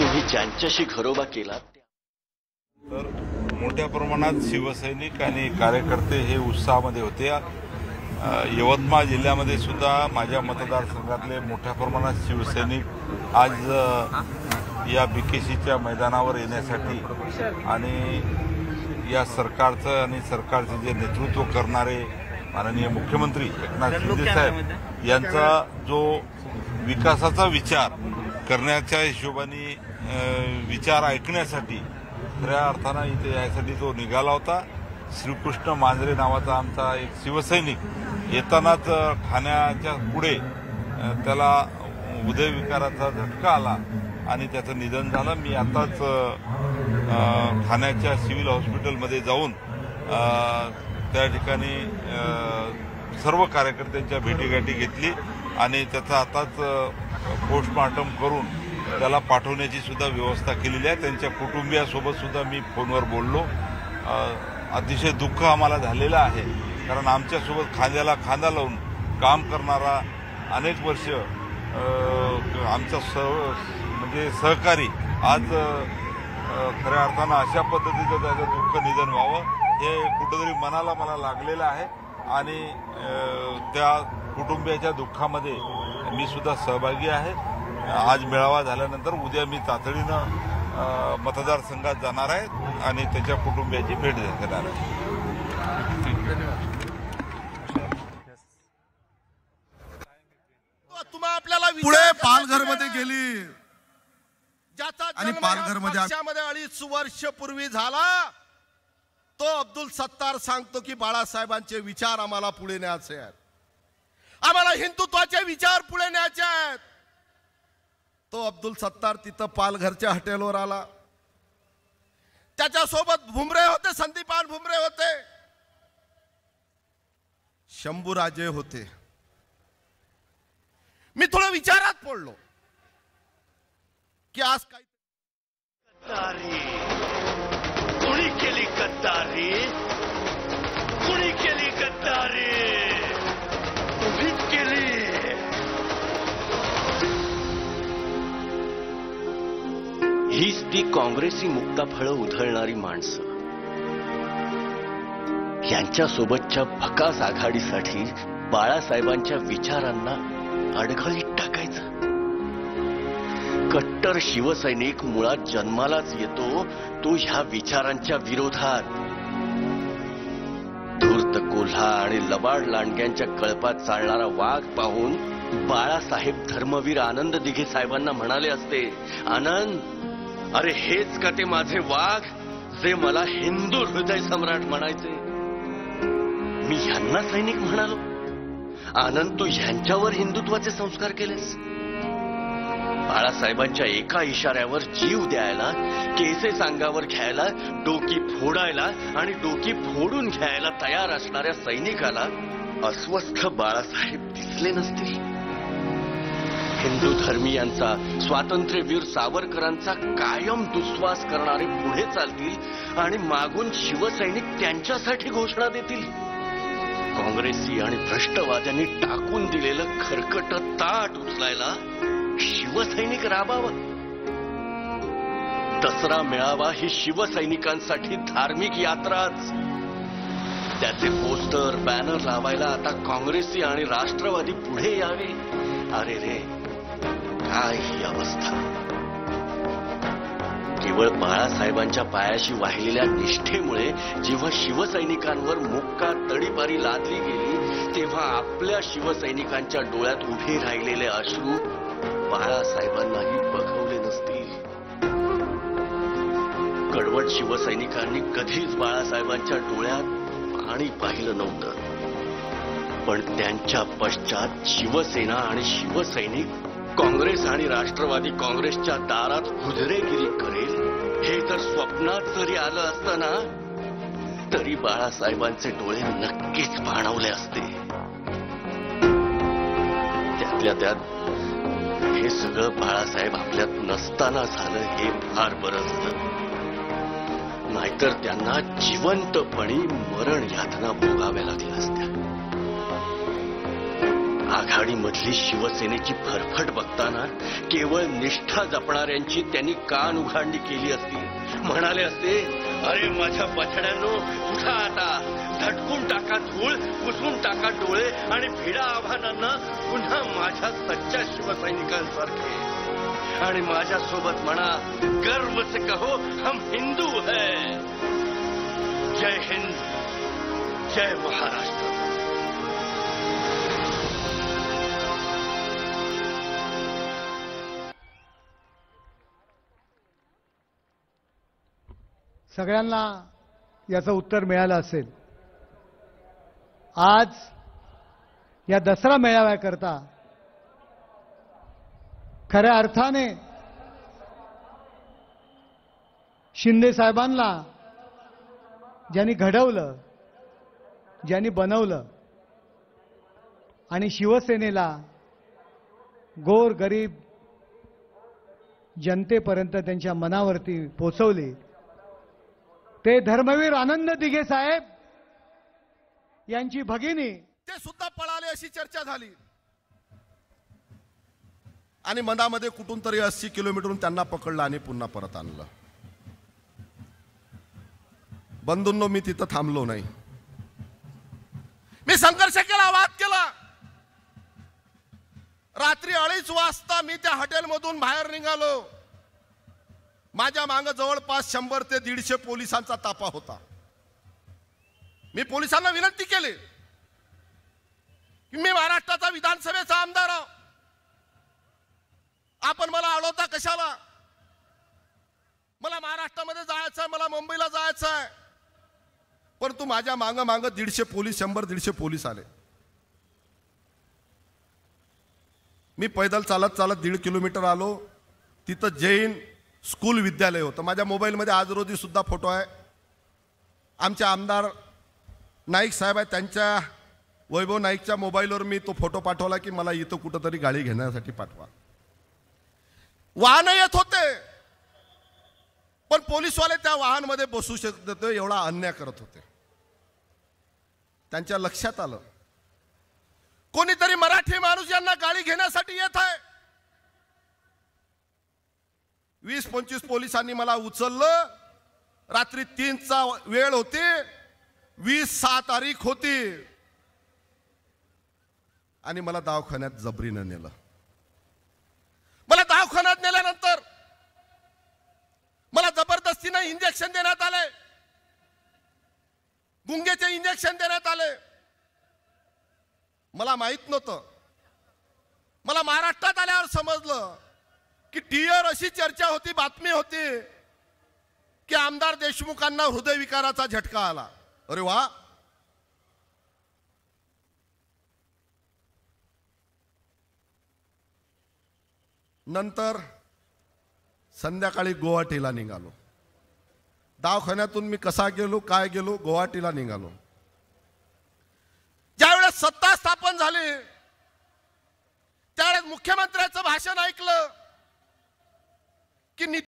तुम्ही ज्यांच्याशी घरोबा केला तर मोठ्या प्रमाणात शिवसैनिक आणि कार्यकर्ते हे उत्साहामध्ये होते। यवतमाळ जिल्ह्यामध्ये सुद्धा माझ्या मतदारसंघातले मोठ्या प्रमाणात शिवसैनिक आज या बीकेसीच्या मैदानावर येण्यासाठी आणि या सरकारचं आणि सरकारचे जे नेतृत्व करणारे माननीय मुख्यमंत्री एकनाथ शिंदे साहेब यांचा जो विकासाचा विचार करण्याच्या हिशोबाने विचार ऐकण्यासाठी खऱ्या अर्थानं इथे यासाठी तो निघाला होता। श्रीकृष्ण मांजरे नावाचा आमचा एक शिवसैनिक येतानाच ठाण्याच्या पुढे त्याला हृदयविकाराचा झटका आला आणि त्याचं निधन झालं। मी आताच ठाण्याच्या सिव्हिल हॉस्पिटलमध्ये जाऊन त्या ठिकाणी सर्व कार्यकर्त्यांच्या भेटीगाठी घेतली आणि त्याचा आताच पोस्टमार्टम करून त्याला पाठवण्याची सुद्धा व्यवस्था केलेली आहे। त्यांच्या कुटुंबियासोबत सुद्धा मी फोनवर बोललो। अतिशय दुःख आम्हाला झालेलं आहे, कारण आमच्यासोबत खांद्याला खांदा लावून काम करणारा अनेक वर्ष आमचा म्हणजे सहकारी आज खऱ्या अर्थानं अशा पद्धतीचं त्याचं दुःख निधन व्हावं हे कुठेतरी मनाला मला लागलेलं आहे आणि त्या कुटुंबियाच्या दुःखामध्ये मी सुद्धा सहभागी आहे। आज मेळावा झाल्यानंतर उद्या मी तातडीनं मतदारसंघात जाणार आहे आणि त्याच्या कुटुंबियाची भेट घेणार आहे। पुढे पालघरमध्ये गेली आणि पालघरमध्ये 2.5 वर्ष पूर्वी झाला तो अब्दुल सत्तार सांगतो की बाळासाहेबांचे विचार आम्हाला पुढे न्यायचे आहेत, आम्हाला हिंदुत्वाचे विचार पुढे न्यायचे आहेत। तो अब्दुल सत्तार तिथं पालघरच्या हॉटेलवर आला, त्याच्यासोबत भुमरे होते, संदीपान भुमरे होते, शंभूराजे होते। मी थोडं विचारात पडलो की आज काय गद्दारी कुणी केली, गद्दारी कुणी केली, गद्दारी तुम्हीच केली। हीच ती काँग्रेसी मुक्ताफळं उधळणारी माणसं। यांच्यासोबतच्या भकास आघाडीसाठी बाळासाहेबांच्या विचारांना अडगळीत टाकायचं। कट्टर शिवसैनिक मुळात जन्मालाच येतो तो ह्या विचारांच्या विरोधात। धूर्त कोल्हा आणि लबाड लांडग्यांच्या कळपात चालणारा वाघ पाहून बाळासाहेब धर्मवीर आनंद दिघे साहेबांना म्हणाले असते, आनंद, अरे हेच का ते माझे वाघ जे मला हिंदू हृदय सम्राट म्हणायचे। मी ह्यांना सैनिक म्हणालो, आनंद तू ह्यांच्यावर हिंदुत्वाचे संस्कार केलेस। बाळासाहेबांच्या एका इशाऱ्यावर जीव द्यायला, केसेस अंगावर घ्यायला, डोकी फोडायला आणि डोकी फोडून घ्यायला तयार असणाऱ्या सैनिकाला अस्वस्थ बाळासाहेब दिसले नसतील। हिंदू धर्मीयांचा, स्वातंत्र्यवीर सावरकरांचा कायम दुस्वास करणारे पुढे चालतील आणि मागून शिवसैनिक त्यांच्यासाठी घोषणा देतील। काँग्रेसी आणि भ्रष्टवाद्यांनी टाकून दिलेलं खरकट ताट उचलायला शिवसैनिक राबावं। दसरा मेळावा ही शिवसैनिकांसाठी धार्मिक यात्राच। त्याचे पोस्टर, बॅनर लावायला आता काँग्रेसी आणि राष्ट्रवादी पुढे यावे। अरे रे, काय ही अवस्था। केवळ बाळासाहेबांच्या पायाशी वाहिलेल्या निष्ठेमुळे जेव्हा शिवसैनिकांवर मुक्का तडीपारी लादली गेली तेव्हा आपल्या शिवसैनिकांच्या डोळ्यात उभे राहिलेले अश्रू बाळासाहेबांनाही बघवले नसतील। कडवट शिवसैनिकांनी कधीच बाळासाहेबांच्या डोळ्यात पाणी पाहिलं नव्हतं, पण त्यांच्या पश्चात शिवसेना आणि शिवसैनिक काँग्रेस आणि राष्ट्रवादी काँग्रेसच्या दारात हुजरेगिरी करेल हे जर स्वप्नात जरी आलं असतं ना, तरी बाळासाहेबांचे डोळे नक्कीच पाणावले असते। त्यातल्या त्यात हे सगळं बाळासाहेब आपल्यात नसताना झालं हे फार बरं झालं, नाहीतर त्यांना जिवंतपणी मरण यातना भोगाव्या लागल्या असत्या। आघाडीमधली शिवसेनेची फरफट बघताना केवळ निष्ठा जपणाऱ्यांची त्यांनी कान उघाडणी केली असती. म्हणाले असते, अरे माझ्या बछड्यांनो, उठा आता, झटकून टाका धूळ, पुसून टाका डोळे आणि भिडा आव्हानांना पुन्हा माझ्या सच्च्या शिवसैनिकांसारखे. आणि माझ्यासोबत म्हणा, गर्व से कहो हम हिंदू है. जय हिंद, जय महाराष्ट्र. सगळ्यांना याचं उत्तर मिळालं असेल. आज या दसरा मेळाव्याकरता खऱ्या अर्थाने शिंदे साहेबांना ज्यांनी घडवलं, ज्यांनी बनवलं आणि शिवसेनेला गोर गरीब जनतेपर्यंत त्यांच्या मनावरती पोचवली, ते धर्मवीर आनंद दिघे साहेब यांची भगिनी ते सुद्धा पळाले अशी चर्चा झाली. आणि मनामध्ये कुठून तरी 80 किलोमीटरहून त्यांना पकडलं आणि पुन्हा परत आणलं. बंधूंनो, मी तिथं थांबलो नाही. मी संघर्ष केला, वाद केला. रात्री 2:30 वाजता मी त्या हॉटेलमधून बाहेर निघालो. माझ्या माग जवळपास 100 ते 150 पोलिसांचा ताफा होता. मी पोलिसांना विनंती केली की मी महाराष्ट्राचा विधानसभेचा आमदार आहे, आपण मला अडवता कशाला? मला महाराष्ट्रामध्ये जायचं आहे, मला मुंबईला जायचं आहे. परंतु माझ्या माग 150 पोलीस, 100-150 पोलीस आले. मी पैदल चालत 1.5 किलोमीटर आलो. तिथं जैन स्कूल विद्यालय होतं. माझ्या मोबाईलमध्ये आज रोजी सुद्धा फोटो आहे. आमचे आमदार नाईक साहेब आहेत, त्यांच्या वैभव नाईकच्या मोबाईलवर मी तो फोटो पाठवला की मला इथं कुठंतरी गाडी घेण्यासाठी पाठवा. वाहन येत होते, पण पोलीसवाले त्या वाहनमध्ये बसू शकत होते, एवढा अन्याय करत होते. त्यांच्या लक्षात आलं कोणीतरी मराठी माणूस यांना गाडी घेण्यासाठी येत आहे. 20-25 पोलिसांनी मला उचललं. रात्री 3चा वेळ होती, 20/6 तारीख होती, आणि मला दवाखान्यात जबरीनं नेलं. मला दवाखान्यात नेल्यानंतर मला जबरदस्तीनं इंजेक्शन देण्यात आले, गुंगेचे इंजेक्शन देण्यात आले. मला माहित नव्हतं. मला महाराष्ट्रात आल्यावर समजलं की टीआर अशी चर्चा होती, बातमी होती की आमदार देशमुखांना हृदयविकाराचा झटका आला. अरे वा. नंतर संध्याकाळी गुवाहाटीला निघालो. दवाखान्यातून मी कसा गेलो, काय गेलो, गुवाहाटीला निघालो. ज्यावेळेस सत्ता स्थापन झाली त्यावेळेस मुख्यमंत्र्यांचं भाषण ऐकलं की